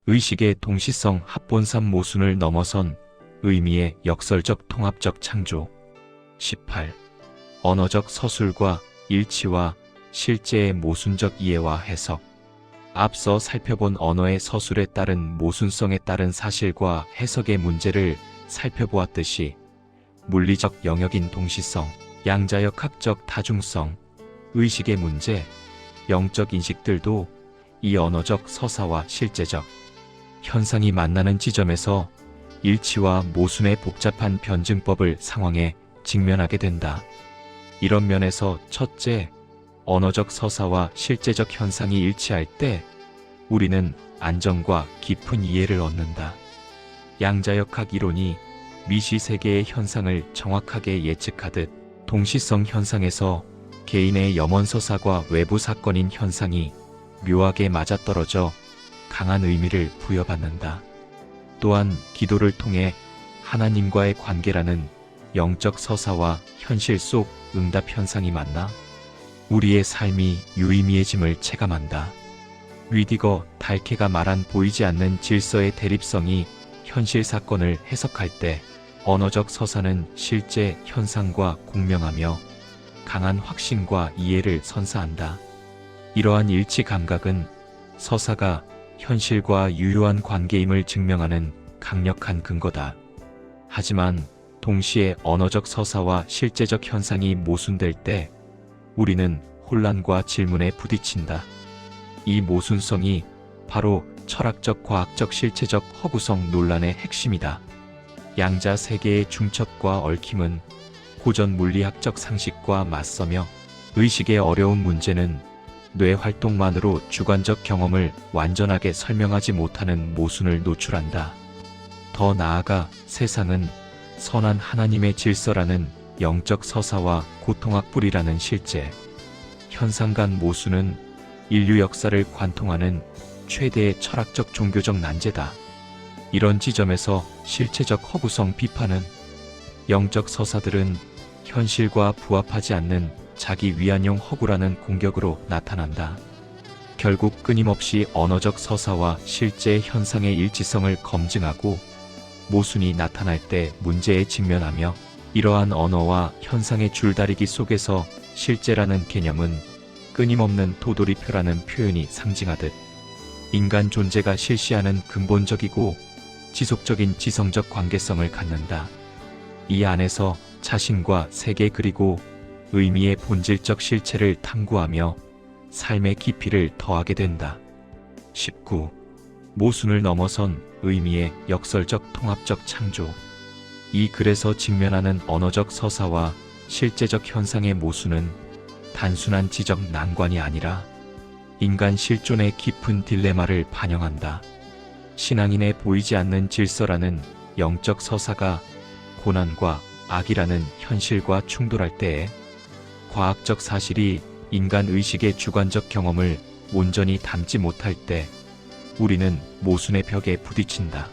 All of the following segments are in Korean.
의식의 동시성 합본삼 모순을 넘어선 의미의 역설적 통합적 창조. 18. 언어적 서술과 일치와 실제의 모순적 이해와 해석. 앞서 살펴본 언어의 서술에 따른 모순성에 따른 사실과 해석의 문제를 살펴보았듯이 물리적 영역인 동시성, 양자역학적 다중성, 의식의 문제, 영적 인식들도 이 언어적 서사와 실제적 현상이 만나는 지점에서 일치와 모순의 복잡한 변증법을 상황에 직면하게 된다. 이런 면에서 첫째, 언어적 서사와 실제적 현상이 일치할 때 우리는 안정과 깊은 이해를 얻는다. 양자역학 이론이 미시세계의 현상을 정확하게 예측하듯 동시성 현상에서 개인의 염원서사과 외부 사건인 현상이 묘하게 맞아떨어져 강한 의미를 부여받는다. 또한 기도를 통해 하나님과의 관계라는 영적 서사와 현실 속 응답 현상이 만나 우리의 삶이 유의미해짐을 체감한다. 위디거 달케가 말한 보이지 않는 질서의 대립성이 현실 사건을 해석할 때 언어적 서사는 실제 현상과 공명하며 강한 확신과 이해를 선사한다. 이러한 일치 감각은 서사가 현실과 유효한 관계임을 증명하는 강력한 근거다. 하지만 동시에 언어적 서사와 실제적 현상이 모순될 때 우리는 혼란과 질문에 부딪힌다. 이 모순성이 바로 철학적, 과학적, 실체적 허구성 논란의 핵심이다. 양자 세계의 중첩과 얽힘은 고전 물리학적 상식과 맞서며 의식의 어려운 문제는 뇌 활동만으로 주관적 경험을 완전하게 설명하지 못하는 모순을 노출한다. 더 나아가 세상은 선한 하나님의 질서라는 영적 서사와 고통학 뿌리라는 실제 현상 간 모순은 인류 역사를 관통하는 최대의 철학적 종교적 난제다. 이런 지점에서 실체적 허구성 비판은 영적 서사들은 현실과 부합하지 않는 자기 위안용 허구라는 공격으로 나타난다. 결국 끊임없이 언어적 서사와 실제 현상의 일치성을 검증하고 모순이 나타날 때 문제에 직면하며 이러한 언어와 현상의 줄다리기 속에서 실제라는 개념은 끊임없는 도돌이표라는 표현이 상징하듯 인간 존재가 실시하는 근본적이고 지속적인 지성적 관계성을 갖는다. 이 안에서 자신과 세계 그리고 의미의 본질적 실체를 탐구하며 삶의 깊이를 더하게 된다. 19. 모순을 넘어선 의미의 역설적 통합적 창조. 이 글에서 직면하는 언어적 서사와 실제적 현상의 모순은 단순한 지적 난관이 아니라 인간 실존의 깊은 딜레마를 반영한다. 신앙인의 보이지 않는 질서라는 영적 서사가 고난과 악이라는 현실과 충돌할 때에 과학적 사실이 인간 의식의 주관적 경험을 온전히 담지 못할 때 우리는 모순의 벽에 부딪힌다.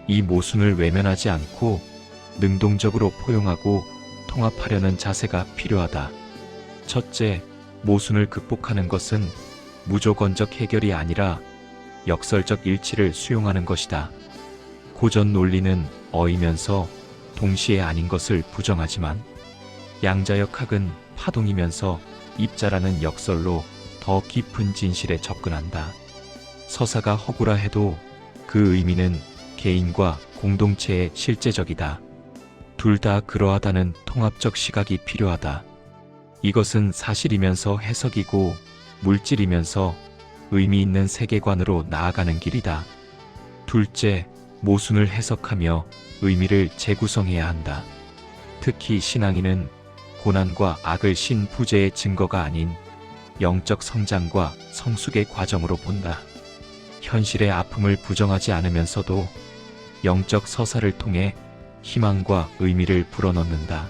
이 모순을 외면하지 않고 능동적으로 포용하고 통합하려는 자세가 필요하다. 첫째, 모순을 극복하는 것은 무조건적 해결이 아니라 역설적 일치를 수용하는 것이다. 고전 논리는 어이면서 동시에 아닌 것을 부정하지만 양자역학은 파동이면서 입자라는 역설로 더 깊은 진실에 접근한다. 서사가 허구라 해도 그 의미는 개인과 공동체의 실제적이다. 둘 다 그러하다는 통합적 시각이 필요하다. 이것은 사실이면서 해석이고 물질이면서 의미 있는 세계관으로 나아가는 길이다. 둘째, 모순을 해석하며 의미를 재구성해야 한다. 특히 신앙인은 고난과 악을 신부재의 증거가 아닌 영적 성장과 성숙의 과정으로 본다. 현실의 아픔을 부정하지 않으면서도 영적 서사를 통해 희망과 의미를 불어넣는다.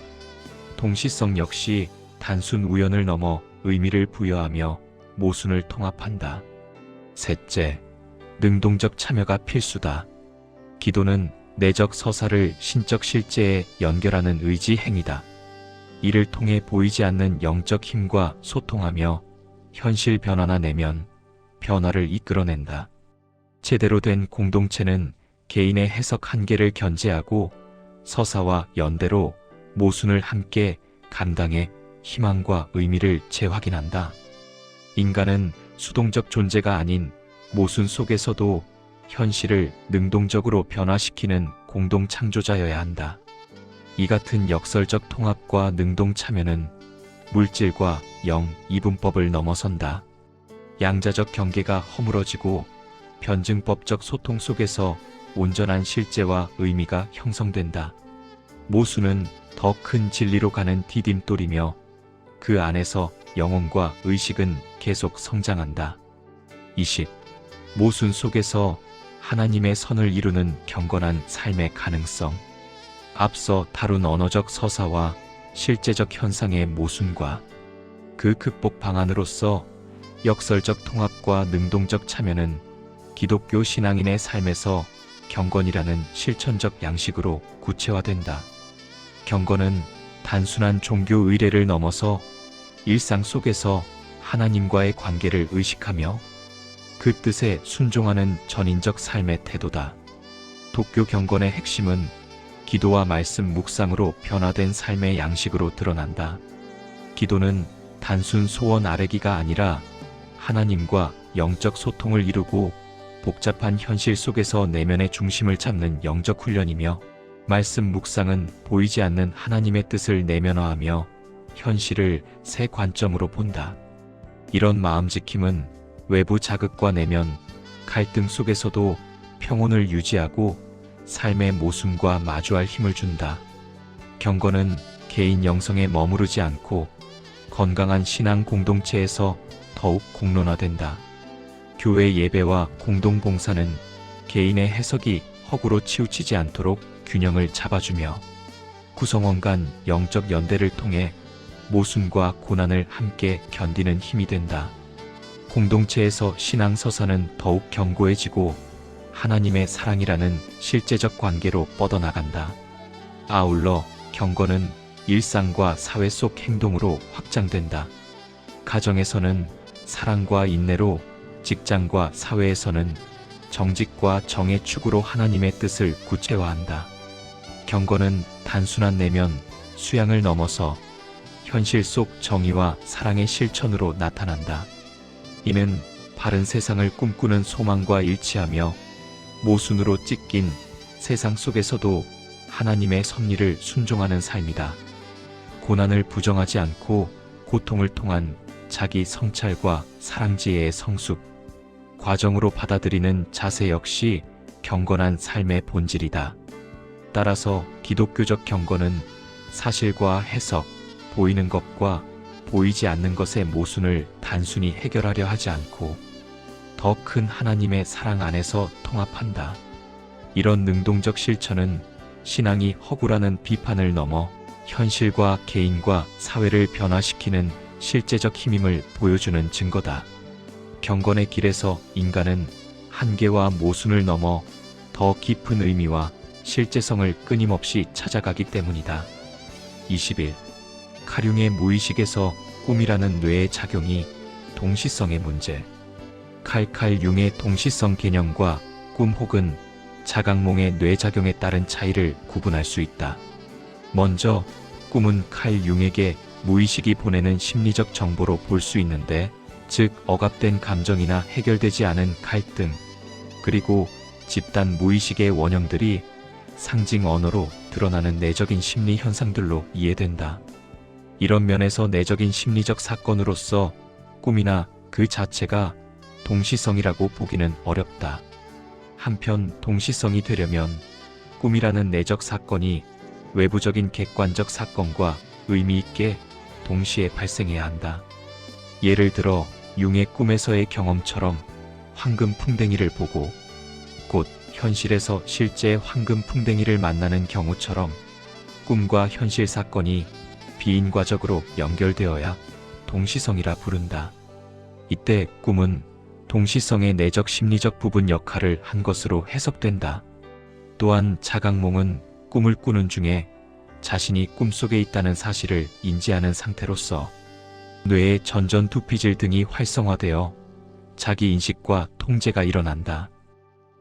동시성 역시 단순 우연을 넘어 의미를 부여하며 모순을 통합한다. 셋째, 능동적 참여가 필수다. 기도는 내적 서사를 신적 실제에 연결하는 의지 행위다. 이를 통해 보이지 않는 영적 힘과 소통하며 현실 변화나 내면 변화를 이끌어낸다. 제대로 된 공동체는 개인의 해석 한계를 견제하고 서사와 연대로 모순을 함께 감당해 희망과 의미를 재확인한다. 인간은 수동적 존재가 아닌 모순 속에서도 현실을 능동적으로 변화시키는 공동 창조자여야 한다. 이 같은 역설적 통합과 능동 참여는 물질과 영 이분법을 넘어선다. 양자적 경계가 허물어지고 변증법적 소통 속에서 온전한 실제와 의미가 형성된다. 모순은 더 큰 진리로 가는 디딤돌이며 그 안에서 영혼과 의식은 계속 성장한다. 20. 모순 속에서 하나님의 선을 이루는 경건한 삶의 가능성. 앞서 다룬 언어적 서사와 실제적 현상의 모순과 그 극복 방안으로서 역설적 통합과 능동적 참여는 기독교 신앙인의 삶에서 경건이라는 실천적 양식으로 구체화된다. 경건은 단순한 종교 의례를 넘어서 일상 속에서 하나님과의 관계를 의식하며 그 뜻에 순종하는 전인적 삶의 태도다. 도교 경건의 핵심은 기도와 말씀 묵상으로 변화된 삶의 양식으로 드러난다. 기도는 단순 소원 아뢰기가 아니라 하나님과 영적 소통을 이루고 복잡한 현실 속에서 내면의 중심을 잡는 영적 훈련이며, 말씀 묵상은 보이지 않는 하나님의 뜻을 내면화하며 현실을 새 관점으로 본다. 이런 마음지킴은 외부 자극과 내면 갈등 속에서도 평온을 유지하고 삶의 모순과 마주할 힘을 준다. 경건은 개인 영성에 머무르지 않고 건강한 신앙 공동체에서 더욱 공론화된다. 교회 예배와 공동봉사는 개인의 해석이 허구로 치우치지 않도록 균형을 잡아주며 구성원 간 영적 연대를 통해 모순과 고난을 함께 견디는 힘이 된다. 공동체에서 신앙 서사는 더욱 견고해지고 하나님의 사랑이라는 실제적 관계로 뻗어나간다. 아울러 경건은 일상과 사회 속 행동으로 확장된다. 가정에서는 사랑과 인내로, 직장과 사회에서는 정직과 정의 축으로 하나님의 뜻을 구체화한다. 경건은 단순한 내면 수양을 넘어서 현실 속 정의와 사랑의 실천으로 나타난다. 이는 바른 세상을 꿈꾸는 소망과 일치하며 모순으로 찢긴 세상 속에서도 하나님의 섭리를 순종하는 삶이다. 고난을 부정하지 않고 고통을 통한 자기 성찰과 사랑지혜의 성숙, 과정으로 받아들이는 자세 역시 경건한 삶의 본질이다. 따라서 기독교적 경건은 사실과 해석, 보이는 것과 보이지 않는 것의 모순을 단순히 해결하려 하지 않고 더 큰 하나님의 사랑 안에서 통합한다. 이런 능동적 실천은 신앙이 허구라는 비판을 넘어 현실과 개인과 사회를 변화시키는 실제적 힘임을 보여주는 증거다. 경건의 길에서 인간은 한계와 모순을 넘어 더 깊은 의미와 실제성을 끊임없이 찾아가기 때문이다. 21. 카융의 무의식에서 꿈이라는 뇌의 작용이 동시성의 문제. 칼 융의 동시성 개념과 꿈 혹은 자각몽의 뇌작용에 따른 차이를 구분할 수 있다. 먼저 꿈은 칼 융에게 무의식이 보내는 심리적 정보로 볼 수 있는데, 즉 억압된 감정이나 해결되지 않은 갈등, 그리고 집단 무의식의 원형들이 상징 언어로 드러나는 내적인 심리 현상들로 이해된다. 이런 면에서 내적인 심리적 사건으로서 꿈이나 그 자체가 동시성이라고 보기는 어렵다. 한편 동시성이 되려면 꿈이라는 내적 사건이 외부적인 객관적 사건과 의미 있게 동시에 발생해야 한다. 예를 들어 융의 꿈에서의 경험처럼 황금 풍뎅이를 보고 곧 현실에서 실제 황금 풍뎅이를 만나는 경우처럼 꿈과 현실 사건이 비인과적으로 연결되어야 동시성이라 부른다. 이때 꿈은 동시성의 내적 심리적 부분 역할을 한 것으로 해석된다. 또한 자각몽은 꿈을 꾸는 중에 자신이 꿈속에 있다는 사실을 인지하는 상태로서 뇌의 전전두피질 등이 활성화되어 자기 인식과 통제가 일어난다.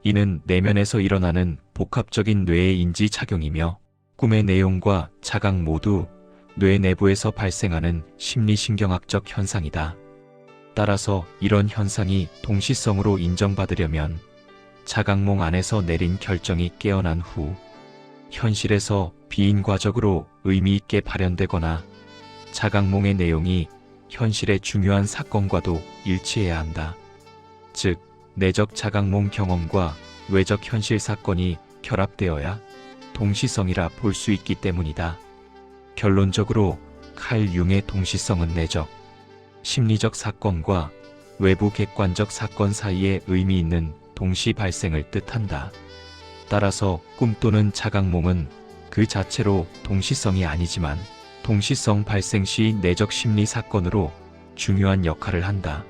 이는 내면에서 일어나는 복합적인 뇌의 인지 작용이며 꿈의 내용과 자각 모두 뇌 내부에서 발생하는 심리신경학적 현상이다. 따라서 이런 현상이 동시성으로 인정받으려면 자각몽 안에서 내린 결정이 깨어난 후 현실에서 비인과적으로 의미 있게 발현되거나 자각몽의 내용이 현실의 중요한 사건과도 일치해야 한다. 즉, 내적 자각몽 경험과 외적 현실 사건이 결합되어야 동시성이라 볼 수 있기 때문이다. 결론적으로 칼 융의 동시성은 내적, 심리적 사건과 외부 객관적 사건 사이에 의미 있는 동시 발생을 뜻한다. 따라서 꿈 또는 자각몽은 그 자체로 동시성이 아니지만 동시성 발생 시 내적 심리 사건으로 중요한 역할을 한다.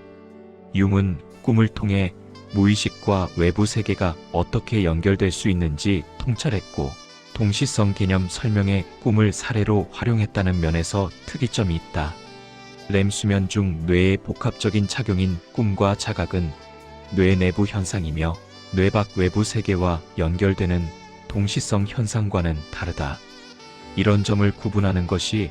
융은 꿈을 통해 무의식과 외부 세계가 어떻게 연결될 수 있는지 통찰했고, 동시성 개념 설명에 꿈을 사례로 활용했다는 면에서 특이점이 있다. 렘 수면 중 뇌의 복합적인 작용인 꿈과 자각은 뇌 내부 현상이며 뇌 밖 외부 세계와 연결되는 동시성 현상과는 다르다. 이런 점을 구분하는 것이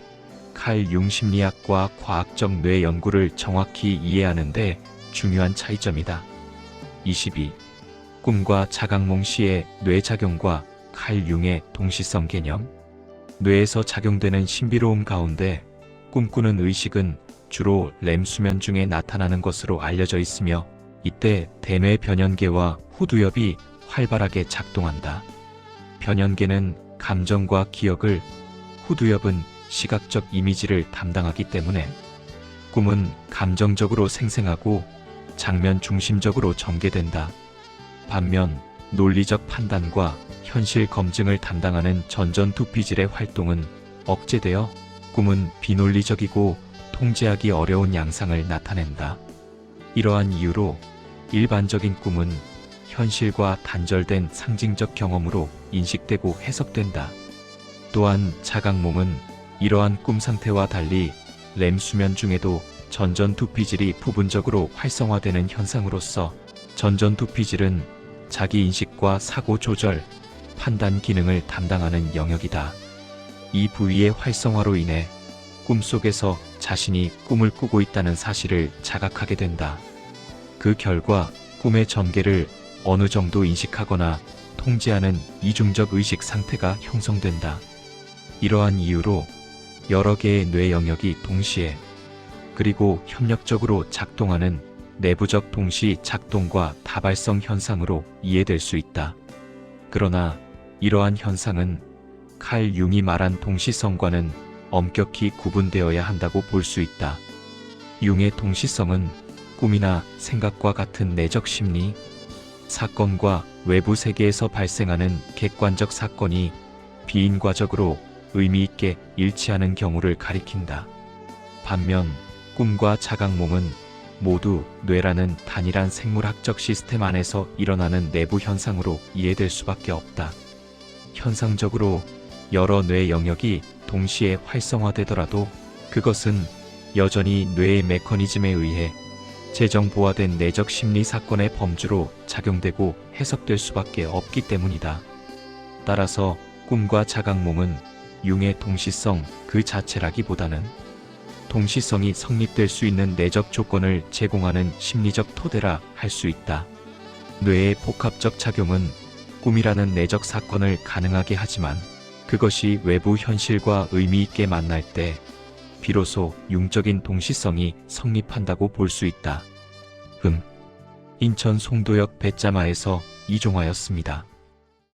칼 융 심리학과 과학적 뇌 연구를 정확히 이해하는 데 중요한 차이점이다. 22. 꿈과 자각몽 시의 뇌작용과 칼 융의 동시성 개념. 뇌에서 작용되는 신비로움 가운데 꿈꾸는 의식은 주로 렘 수면 중에 나타나는 것으로 알려져 있으며, 이때 대뇌 변연계와 후두엽이 활발하게 작동한다. 변연계는 감정과 기억을, 후두엽은 시각적 이미지를 담당하기 때문에 꿈은 감정적으로 생생하고 장면 중심적으로 전개된다. 반면 논리적 판단과 현실 검증을 담당하는 전전두피질의 활동은 억제되어 꿈은 비논리적이고 통제하기 어려운 양상을 나타낸다. 이러한 이유로 일반적인 꿈은 현실과 단절된 상징적 경험으로 인식되고 해석된다. 또한 자각몽은 이러한 꿈 상태와 달리 렘 수면 중에도 전전두피질이 부분적으로 활성화되는 현상으로서, 전전두피질은 자기 인식과 사고 조절, 판단 기능을 담당하는 영역이다. 이 부위의 활성화로 인해 꿈속에서 자신이 꿈을 꾸고 있다는 사실을 자각하게 된다. 그 결과 꿈의 전개를 어느 정도 인식하거나 통제하는 이중적 의식 상태가 형성된다. 이러한 이유로 여러 개의 뇌 영역이 동시에 그리고 협력적으로 작동하는 내부적 동시 작동과 다발성 현상으로 이해될 수 있다. 그러나 이러한 현상은 칼 융이 말한 동시성과는 엄격히 구분되어야 한다고 볼 수 있다. 융의 동시성은 꿈이나 생각과 같은 내적 심리 사건과 외부 세계에서 발생하는 객관적 사건이 비인과적으로 의미 있게 일치하는 경우를 가리킨다. 반면 꿈과 자각몽은 모두 뇌라는 단일한 생물학적 시스템 안에서 일어나는 내부 현상으로 이해될 수밖에 없다. 현상적으로 여러 뇌 영역이 동시에 활성화되더라도 그것은 여전히 뇌의 메커니즘에 의해 재정보화된 내적 심리 사건의 범주로 작용되고 해석될 수밖에 없기 때문이다. 따라서 꿈과 자각몽은 융의 동시성 그 자체라기보다는 동시성이 성립될 수 있는 내적 조건을 제공하는 심리적 토대라 할 수 있다. 뇌의 복합적 작용은 꿈이라는 내적 사건을 가능하게 하지만, 그것이 외부 현실과 의미 있게 만날 때 비로소 융적인 동시성이 성립한다고 볼 수 있다. 인천 송도역 배짜마에서 이종하였습니다.